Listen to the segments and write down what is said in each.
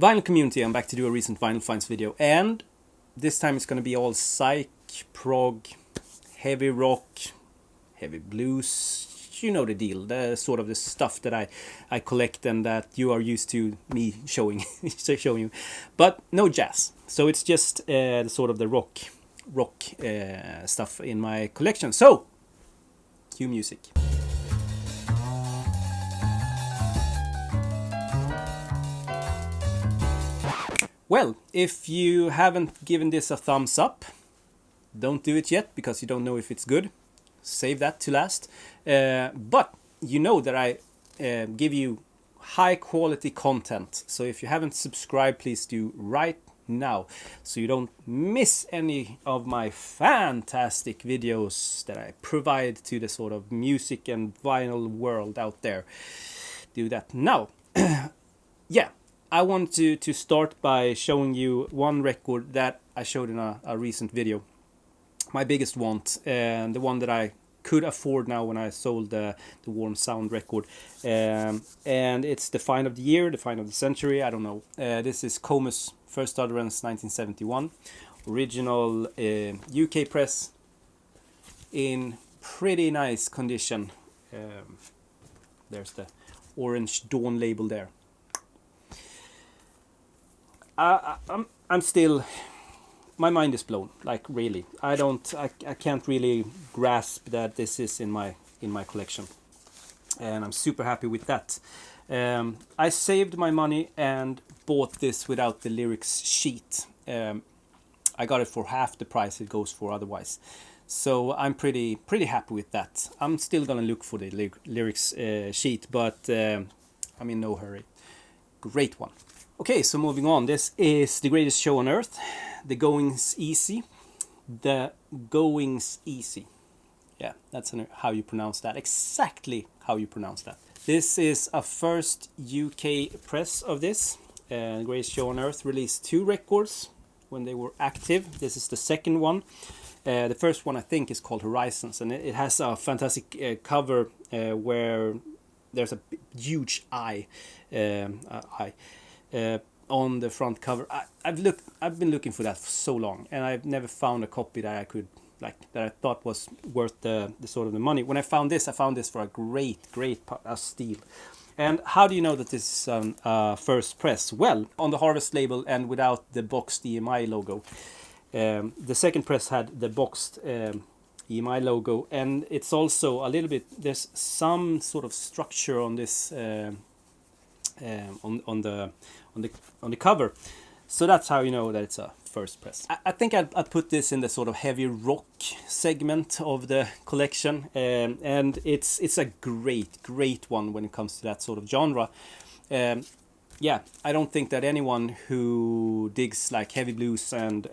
Vinyl community, I'm back to do a recent vinyl finds video, and this time it's gonna be all psych, prog, heavy rock, heavy blues. You know the deal, the sort of the stuff that I collect and that you are used to me showing showing you, but no jazz. So it's just the sort of the rock stuff in my collection. So cue music. Well, if you haven't given this a thumbs up, don't do it yet because you don't know if it's good. Save that to last. But you know that I give you high quality content. So if you haven't subscribed, please do right now so you don't miss any of my fantastic videos that I provide to the sort of music and vinyl world out there. Do that now. Yeah. I want to start by showing you one record that I showed in a recent video. My biggest want, and the one that I could afford now when I sold the Warm Sound record. And it's the find of the year, the find of the century, I don't know. This is Comus First Utterance 1971. Original UK press in pretty nice condition. There's the orange Dawn label there. I'm still, my mind is blown, like really. I can't really grasp that this is in my collection, and I'm super happy with that. I saved my money and bought this without the lyrics sheet. I got it for half the price it goes for otherwise, so I'm pretty happy with that. I'm still gonna look for the lyrics sheet, but I'm in no hurry. Great one. Okay, so moving on. This is The Greatest Show on Earth. The Going's Easy. The Going's Easy. Yeah, that's how you pronounce that. Exactly how you pronounce that. This is a first UK press of this. The Greatest Show on Earth released 2 records when they were active. This is the second one. The first one I think is called Horizons, and it has a fantastic cover where there's a huge eye. On the front cover. I've been looking for that for so long, and I've never found a copy that I could that I thought was worth the sort of the money. When I found this for a great steal. And how do you know that this is first press? Well, on the Harvest label and without the boxed EMI logo. The second press had the boxed EMI logo, and it's also a little bit, there's some sort of structure on this on the cover, so that's how you know that it's a first press. I think I'd put this in the sort of heavy rock segment of the collection, and it's a great one when it comes to that sort of genre. Yeah, I don't think that anyone who digs like heavy blues and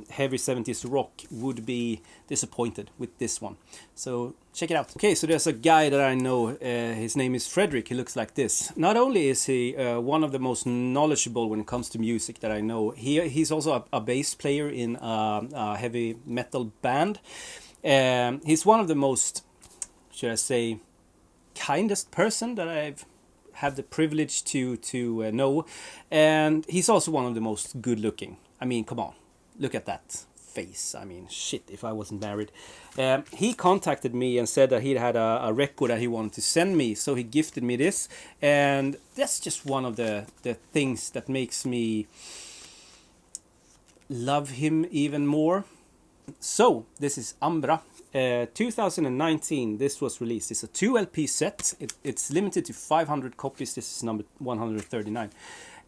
heavy 70s rock would be disappointed with this one. So check it out. Okay, so there's a guy that I know. His name is Frederick. He looks like this. Not only is he one of the most knowledgeable when it comes to music that I know, he's also a bass player in a heavy metal band. He's one of the most, should I say, kindest person that I've have the privilege to know, and he's also one of the most good looking. I mean, come on, look at that face. I mean, shit, if I wasn't married. He contacted me and said that he had a record that he wanted to send me, so he gifted me this, and that's just one of the things that makes me love him even more. So this is Umbra. 2019 this was released. It's a 2 LP set. It's limited to 500 copies. This is number 139.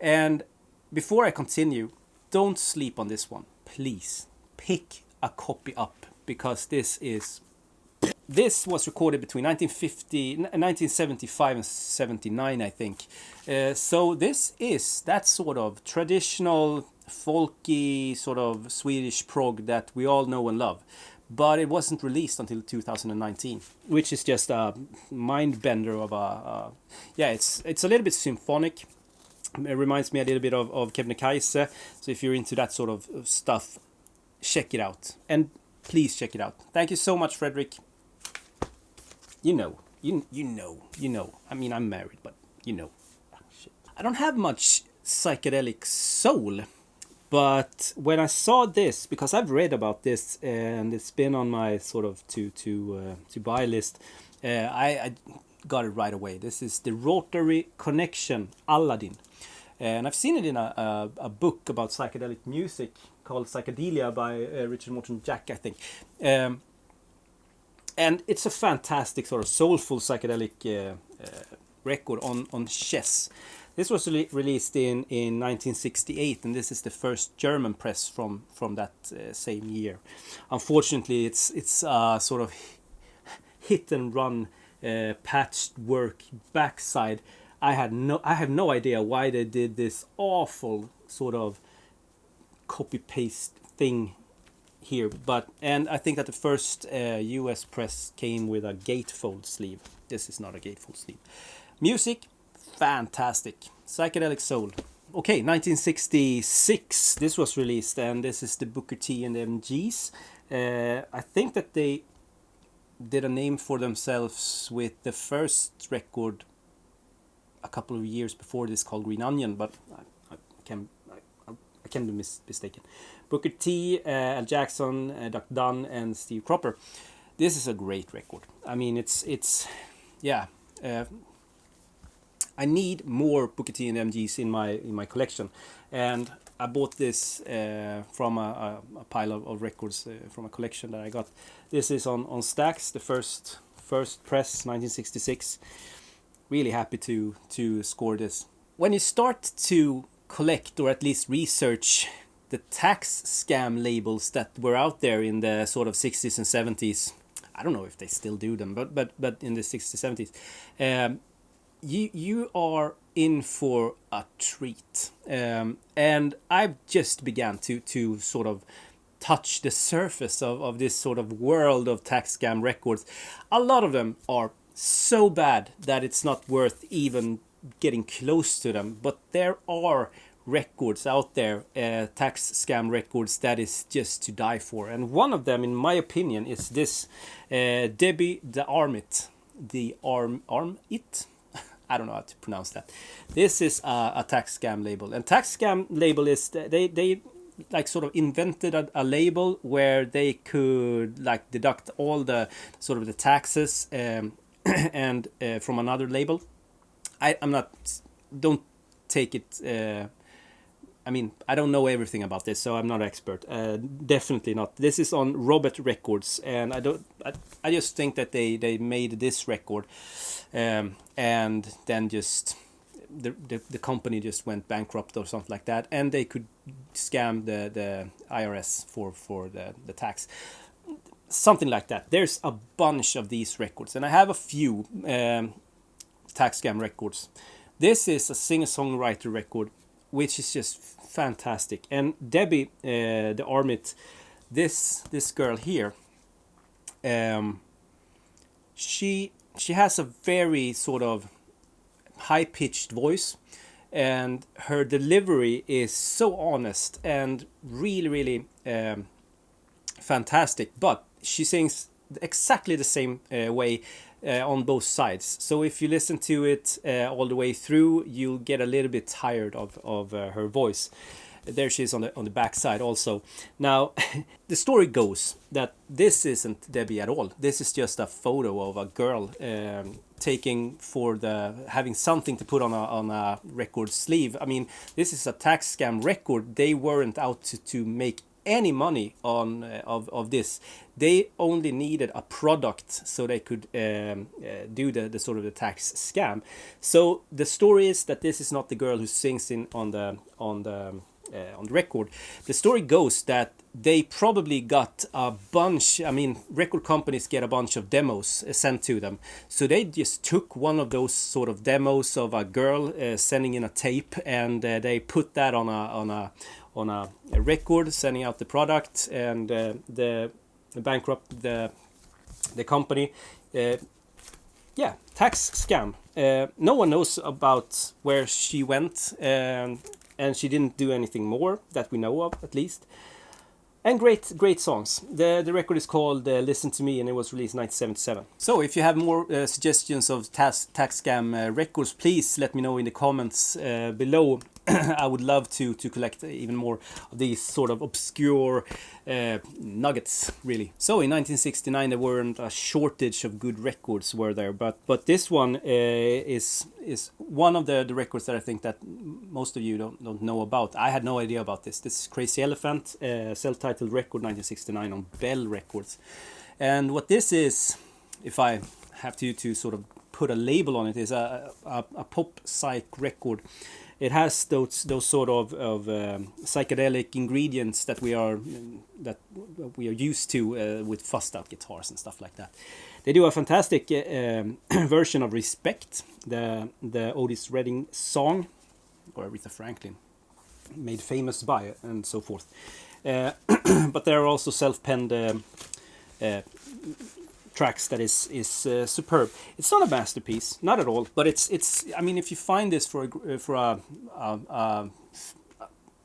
And before I continue, don't sleep on this one. Please pick a copy up, because this was recorded between 1975 and 79, I think. So this is that sort of traditional folky sort of Swedish prog that we all know and love. But it wasn't released until 2019, which is just a mind bender of a yeah, it's a little bit symphonic. It reminds me a little bit of Kebnekaise. So if you're into that sort of stuff, check it out, and please check it out. Thank you so much, Frederick. You know. I mean, I'm married, but you know. I don't have much psychedelic soul. But when I saw this, because I've read about this and it's been on my sort of to buy list, I got it right away. This is the Rotary Connection Aladdin. And I've seen it in a book about psychedelic music called Psychedelia by Richard Morton Jack, I think. And it's a fantastic sort of soulful psychedelic record on chess. This was released in 1968, and this is the first German press from that same year. Unfortunately, it's sort of hit and run patched work backside. I have no idea why they did this awful sort of copy paste thing here, and I think that the first US press came with a gatefold sleeve. This is not a gatefold sleeve. Music, fantastic. Psychedelic soul. Okay, 1966 this was released, and this is the Booker T and the MGs. I think that they did a name for themselves with the first record a couple of years before this called Green Onion, but I can be mistaken. Booker T, Al Jackson, Dr. Dunn, and Steve Cropper. This is a great record. I mean, it's yeah. I need more Booker T and MGs in my collection, and I bought this from a pile of records from a collection that I got. This is on Stax, the first press, 1966. Really happy to score this. When you start to collect or at least research the tax scam labels that were out there in the sort of 60s and 70s, I don't know if they still do them, but in the 60s, 70s, you are in for a treat. And I just began to sort of touch the surface of this sort of world of tax scam records. A lot of them are so bad that it's not worth even getting close to them, but there are records out there, tax scam records, that is just to die for. And one of them, in my opinion, is this Debbie the Armit. I don't know how to pronounce that. This is a tax scam label, and tax scam label is they like sort of invented a label where they could like deduct all the sort of the taxes and from another label. Don't take it. I mean, I don't know everything about this, so I'm not an expert. Definitely not. This is on Robert Records, and I just think that they made this record, and then just the company just went bankrupt or something like that, and they could scam the IRS for the tax. Something like that. There's a bunch of these records, and I have a few tax scam records. This is a singer-songwriter record, which is just fantastic. And Debbie the Armit, this girl here, she has a very sort of high-pitched voice, and her delivery is so honest and really fantastic. But she sings exactly the same way on both sides. So if you listen to it all the way through, you'll get a little bit tired of her voice. There she is on the back side also. Now, the story goes that this isn't Debbie at all. This is just a photo of a girl having something to put on a record sleeve. I mean, this is a tax scam record. They weren't out to make any money of this. They only needed a product so they could do the sort of the tax scam. So the story is that this is not the girl who sings on the record. The story goes that they probably got a bunch. I mean, record companies get a bunch of demos sent to them, so they just took one of those sort of demos of a girl sending in a tape, and they put that on a record, sending out the product, and the bankrupt the company. Tax scam. No one knows about where she went, and she didn't do anything more that we know of, at least. And great songs. The record is called Listen to Me, and it was released in 1977. So if you have more suggestions of tax scam records, please let me know in the comments below. I would love to collect even more of these sort of obscure nuggets, really. So in 1969 there weren't a shortage of good records, were there? But this one is one of the records that I think that most of you don't know about. I had no idea about this. This is Crazy Elephant, self-titled record, 1969 on Bell Records. And what this is, if I have to sort of put a label on it, is a pop psych record. It has those sort of psychedelic ingredients that we are used to with fussed out guitars and stuff like that. They do a fantastic version of Respect, the Otis Redding song, or Aretha Franklin made famous by, and so forth. But there are also self-penned tracks that is superb. It's not a masterpiece, not at all, but it's. I mean, if you find this for a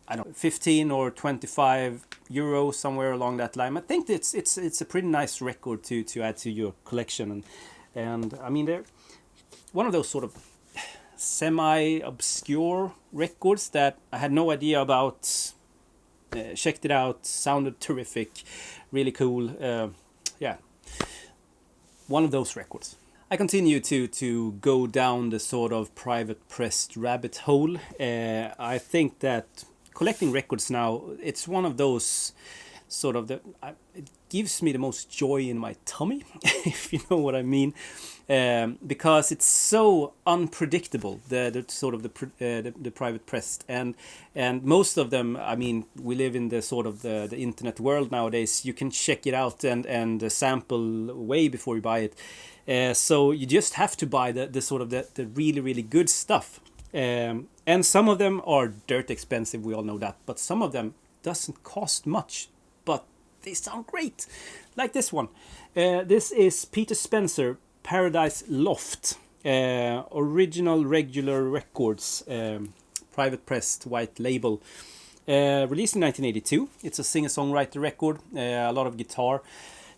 I don't know, 15 or 25 euro, somewhere along that line, I think it's a pretty nice record to add to your collection, and I mean, they're one of those sort of semi-obscure records that I had no idea about. Checked it out, sounded terrific, really cool. Yeah. One of those records. I continue to go down the sort of private pressed rabbit hole. I think that collecting records now, it's one of those sort of it gives me the most joy in my tummy, if you know what I mean, because it's so unpredictable. The sort of the private pressed, and most of them. I mean, we live in the sort of the internet world nowadays. You can check it out and sample way before you buy it. So you just have to buy the sort of the really good stuff. And some of them are dirt expensive. We all know that, but some of them doesn't cost much, but they sound great, like this one. This is Peter Spencer, Paradise Loft, original regular records, private pressed white label, released in 1982. It's a singer-songwriter record, a lot of guitar.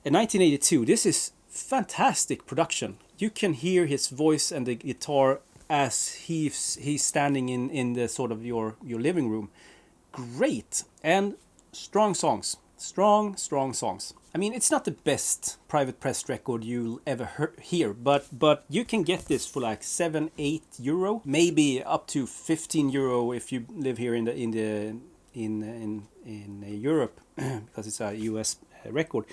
In 1982, this is fantastic production. You can hear his voice and the guitar as he's standing in the sort of your living room. Great, and strong songs. Strong songs. I mean, it's not the best private pressed record you'll ever hear, but you can get this for like 7-8 euro, maybe up to 15 euro if you live here in Europe, because it's a US record.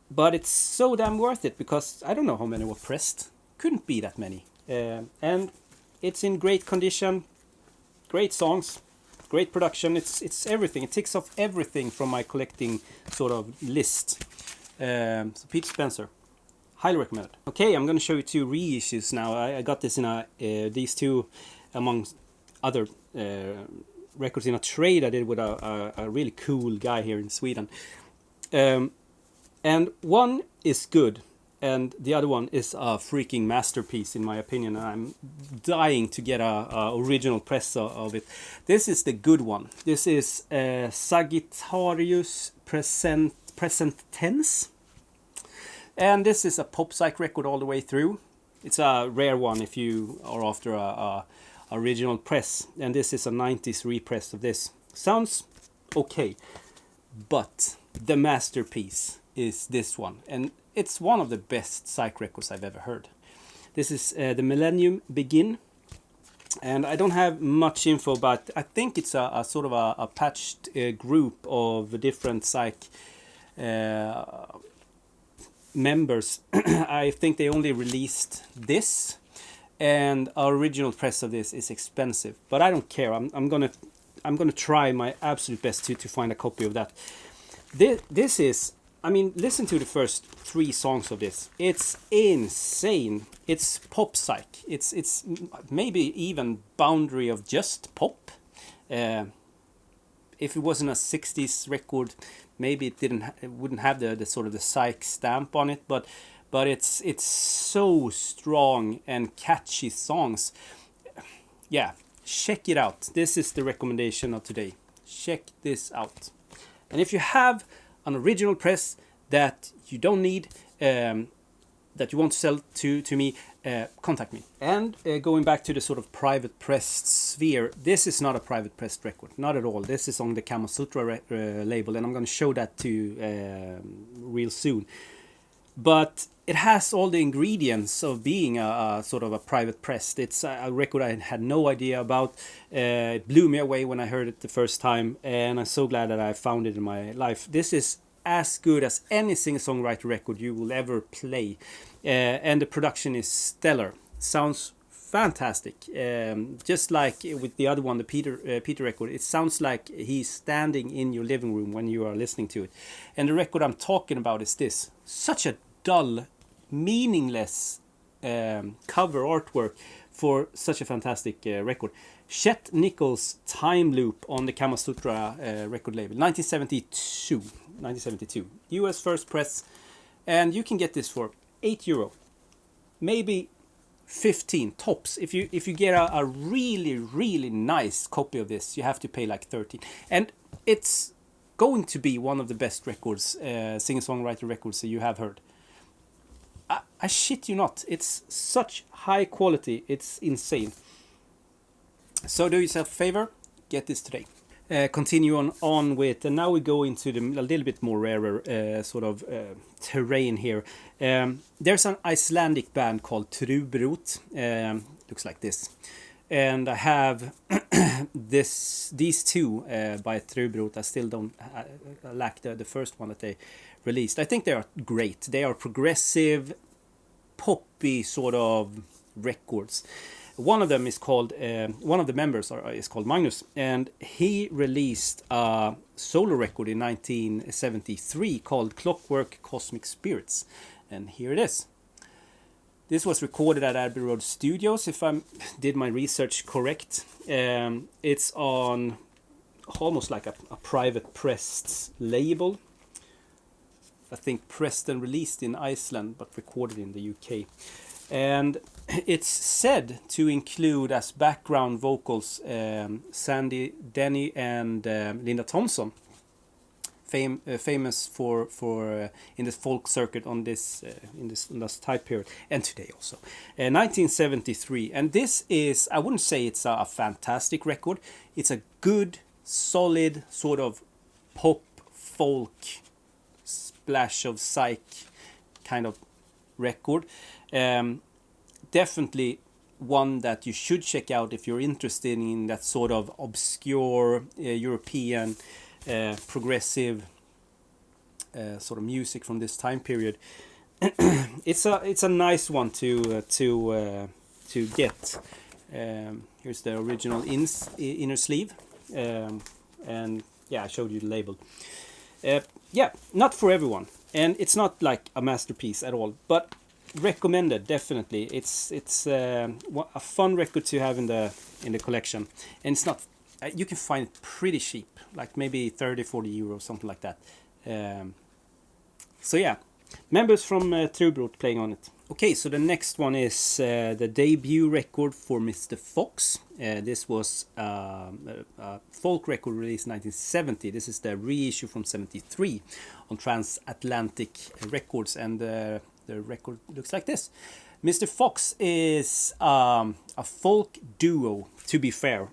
But it's so damn worth it, because I don't know how many were pressed. Couldn't be that many. And it's in great condition, great songs, great production. It's everything. It ticks off everything from my collecting sort of list. So Peter Spencer, highly recommended. Okay, I'm going to show you two reissues now. I got this in these two, among other records, in a trade I did with a really cool guy here in Sweden. And one is good, and the other one is a freaking masterpiece, in my opinion. I'm dying to get a original press of it. This is the good one. This is Sagittarius Present Tense. And this is a pop psych record all the way through. It's a rare one if you are after a original press. And this is a 90s repress of this. Sounds okay, but the masterpiece is this one, and it's one of the best psych records I've ever heard. This is The Millennium Begin, and I don't have much info, but I think it's a sort of a patched group of different psych members. I think they only released this, and our original press of this is expensive, but I don't care. I'm gonna try my absolute best to find a copy of that. This is, I mean, listen to the first 3 songs of this. It's insane. It's pop psych. It's maybe even boundary of just pop. If it wasn't a 60s record, maybe it wouldn't have the sort of the psych stamp on it. But it's so strong and catchy songs. Yeah, check it out. This is the recommendation of today. Check this out. And if you have an original press that you don't need, that you want to sell to me, contact me. And going back to the sort of private pressed sphere, this is not a private pressed record, not at all. This is on the Kama Sutra label, and I'm going to show that to you real soon. But it has all the ingredients of being a sort of a private pressed. It's a record I had no idea about. It blew me away when I heard it the first time, and I'm so glad that I found it in my life. This is as good as any singer-songwriter record you will ever play, and the production is stellar. Sounds fantastic. Just like with the other one, the Peter record, it sounds like he's standing in your living room when you are listening to it. And the record I'm talking about is this. Such a dull, meaningless cover artwork for such a fantastic record. Chet Nichols' Time Loop on the Kama Sutra record label, 1972, US first press, and you can get this for €8, maybe 15 tops. If you get a really nice copy of this, you have to pay like 13, and it's going to be one of the best records, singer-songwriter records that you have heard. I shit you not, it's such high quality, it's insane. So do yourself a favor, get this today. Continue on with, and now we go into a little bit more rarer sort of terrain here. There's an Icelandic band called Trubrot, looks like this. And I have these two by Trubrot. I still don't lack the first one that they released. I think they are great. They are progressive, poppy sort of records. One of them is called, one of the members is called Magnus, and he released a solo record in 1973 called Clockwork Cosmic Spirits, and here it is. This was recorded at Abbey Road Studios, if I did my research correct. It's on almost like a private pressed label. I think pressed and released in Iceland, but recorded in the UK. And it's said to include as background vocals Sandy Denny and Linda Thompson, famous for in the folk circuit on this in this type period, and today also. 1973, and this is, I wouldn't say it's a fantastic record. It's a good, solid sort of pop folk splash of Psych kind of record. Definitely one that you should check out if you're interested in that sort of obscure European progressive sort of music from this time period. It's a nice one to get. Here's the original inner sleeve, and yeah, I showed you the label. Yeah, not for everyone, and it's not like a masterpiece at all, but recommended definitely. It's a fun record to have in the collection, and it's not. You can find it pretty cheap, like maybe 30-40 euros, something like that. So yeah, members from Trubrot playing on it. Okay, so the next one is the debut record for Mr. Fox. This was a folk record released in 1970. This is the reissue from 73 on Transatlantic Records, and the record looks like this. Mr. Fox is a folk duo, to be fair,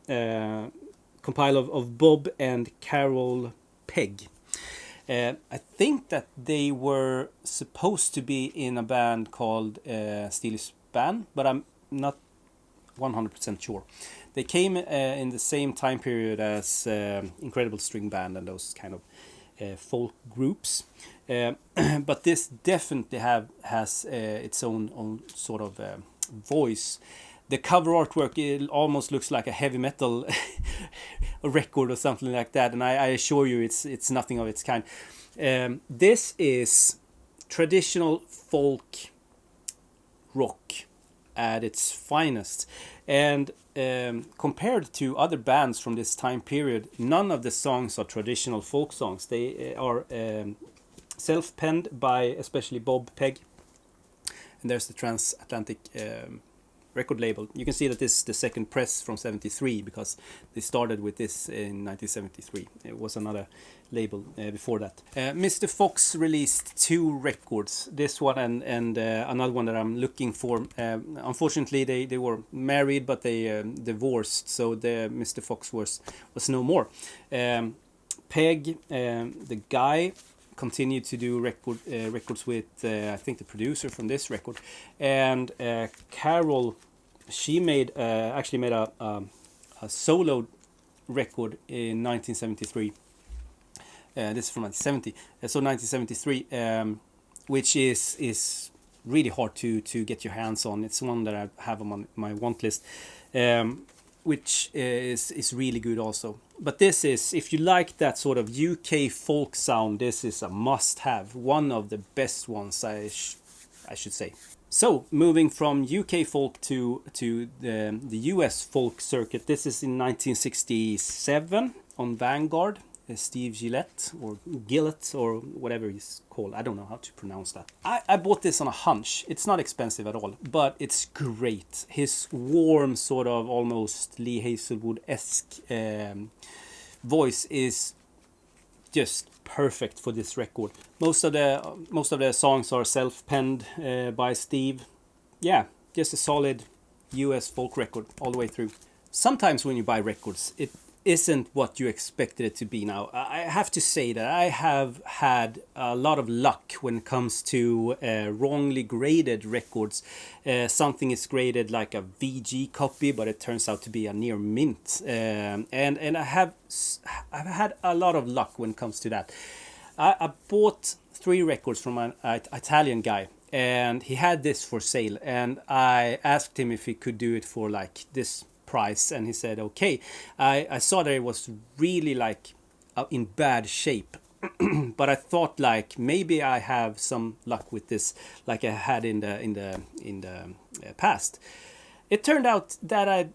compiled of Bob and Carol Pegg. I think that they were supposed to be in a band called Steely Span, but I'm not 100% sure. They came in the same time period as Incredible String Band and those kind of folk groups. But this definitely has its own sort of voice. The cover artwork, it almost looks like a heavy metal a record or something like that, and I assure you it's nothing of its kind. This is traditional folk rock at its finest, and compared to other bands from this time period, none of the songs are traditional folk songs. They are self-penned by especially Bob Pegg, and there's the Transatlantic record label. You can see that this is the second press from 73 because they started with this in 1973. It was another label before that. Mr. Fox released 2 records, this one and another one that I'm looking for. Unfortunately they were married, but they divorced, so Mr. Fox was no more. Peg, the guy, continued to do records with I think the producer from this record, and Carol, she actually made a solo record in 1973. This is from 1970, so 1973, which is really hard to get your hands on. It's one that I have on my want list, which is really good also. But this is, if you like that sort of UK folk sound, this is a must-have. One of the best ones, I should say. So, moving from UK folk to the US folk circuit, this is in 1967 on Vanguard. Steve Gillette or Gillette or whatever he's called. I don't know how to pronounce that. I bought this on a hunch. It's not expensive at all, but it's great. His warm, sort of almost Lee Hazelwood-esque voice is just perfect for this record. Most of the songs are self-penned by Steve. Yeah, just a solid US folk record all the way through. Sometimes when you buy records, it isn't what you expected it to be. Now, I have to say that I have had a lot of luck when it comes to wrongly graded records. Something is graded like a VG copy, but it turns out to be a near mint. And I've had a lot of luck when it comes to that. I bought 3 records from an Italian guy, and he had this for sale, and I asked him if he could do it for like this price, and he said okay. I saw that it was really like in bad shape, but I thought like maybe I have some luck with this, like I had in the past. It turned out that I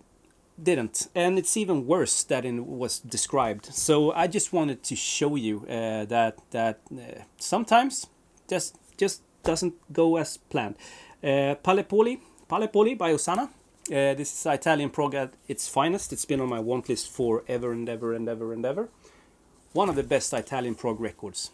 didn't, and it's even worse than it was described. So I just wanted to show you that sometimes just doesn't go as planned. Palepoli by Osana. This is Italian prog at its finest. It's been on my want list forever and ever and ever and ever. One of the best Italian prog records,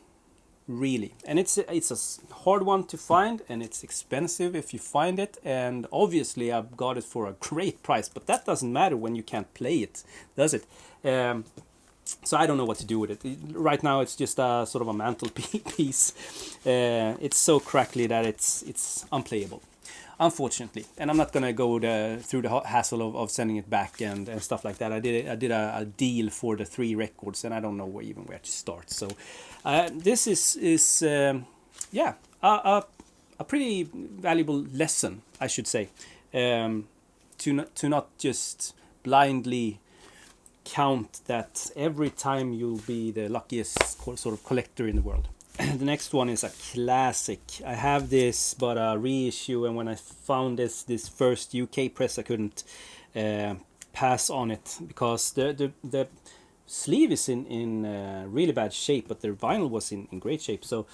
really. And it's a hard one to find, and it's expensive if you find it. And obviously I've got it for a great price, but that doesn't matter when you can't play it, does it? So I don't know what to do with it. Right now it's just a sort of a mantelpiece. It's so crackly that it's unplayable, unfortunately. And I'm not gonna go through the hassle of sending it back and stuff like that. I did a deal for the 3 records, and I don't know where to start. So this is a pretty valuable lesson, I should say, to not just blindly count that every time you'll be the luckiest sort of collector in the world. The next one is a classic. I have this, but a reissue, and when I found this first UK press, I couldn't pass on it because the sleeve is in really bad shape, but the vinyl was in great shape. So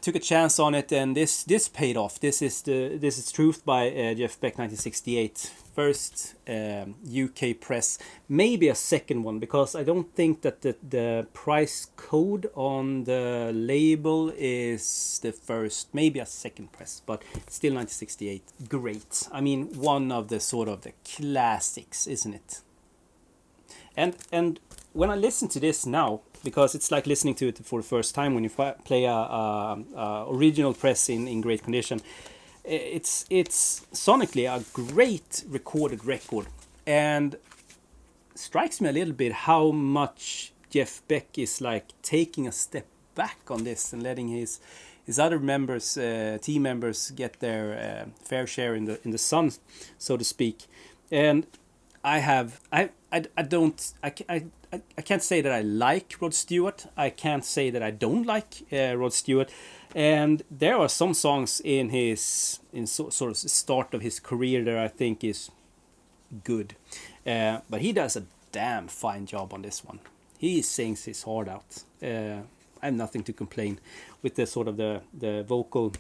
took a chance on it, and this paid off. This is Truth by Jeff Beck, 1968. First UK press, maybe a second one, because I don't think that the price code on the label is the first, maybe a second press, but still 1968. Great. I mean, one of the sort of the classics, isn't it? And when I listen to this now, because it's like listening to it for the first time when you play a original press in great condition, it's sonically a great recorded record, and strikes me a little bit how much Jeff Beck is like taking a step back on this and letting his other members, team members, get their fair share in the sun, so to speak. And I can't say that I like Rod Stewart. I can't say that I don't like Rod Stewart. And there are some songs in sort of start of his career that I think is good. But he does a damn fine job on this one. He sings his heart out. I have nothing to complain with the sort of the vocal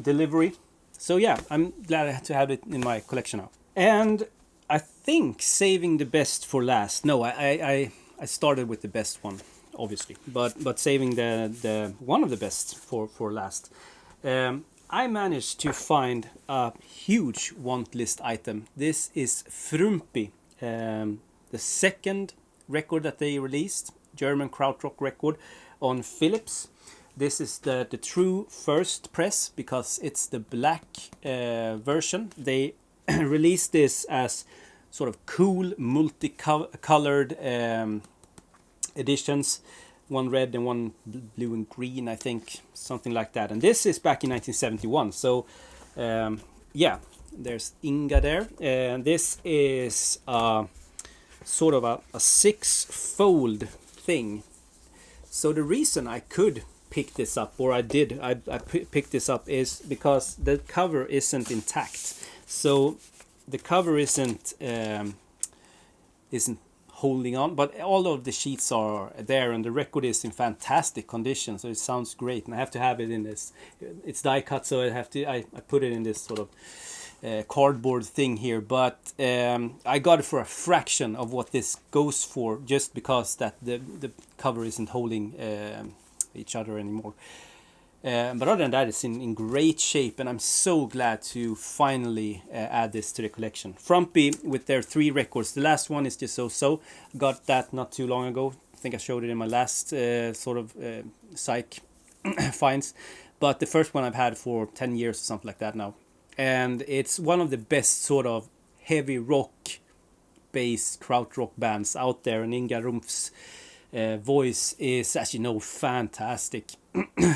delivery. So yeah, I'm glad to have it in my collection now. And I think saving the best for last. No, I started with the best one, obviously, but saving the one of the best for last. I managed to find a huge want list item. This is Frumpy, the second record that they released, German krautrock record on Philips. This is the true first press because it's the black version. They released this as sort of cool multicolored editions, one red and one blue and green, I think, something like that. And this is back in 1971. So yeah, there's Inga there, and this is sort of a six-fold thing. So the reason I could pick this up, or I picked this up, is because the cover isn't intact. So the cover isn't holding on, but all of the sheets are there, and the record is in fantastic condition, so it sounds great. And I have to have it in this, it's die cut, so I put it in this sort of cardboard thing here, but I got it for a fraction of what this goes for, just because that the cover isn't holding each other anymore. But other than that, it's in great shape, and I'm so glad to finally add this to the collection. Frumpy with their 3 records. The last one is just so. Got that not too long ago. I think I showed it in my last sort of Psych finds. But the first one I've had for 10 years or something like that now. And it's one of the best sort of heavy rock based krautrock bands out there, and Inga Rumpf's voice is, as you know, fantastic.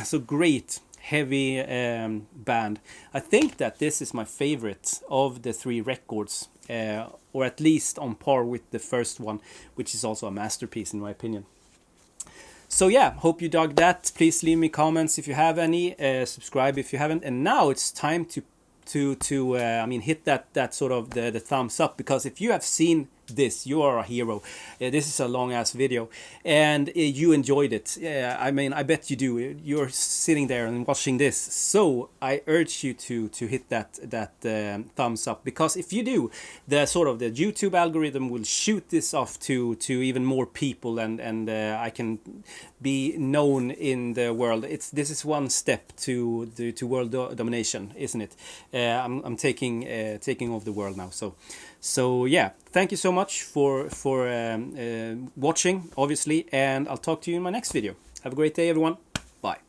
So great heavy band. I think that this is my favorite of the 3 records, or at least on par with the first one, which is also a masterpiece in my opinion. So yeah, hope you dug that. Please leave me comments if you have any, subscribe if you haven't, and now it's time to hit that sort of the thumbs up, because if you have seen this, you are a hero. This is a long ass video, and you enjoyed it. I bet you do. You're sitting there and watching this, so I urge you to hit that thumbs up, because if you do, the YouTube algorithm will shoot this off to even more people, and I can be known in the world. This is one step to world domination, isn't it? I'm taking over the world now. So yeah, thank you so much for watching, obviously, and I'll talk to you in my next video. Have a great day, everyone. Bye.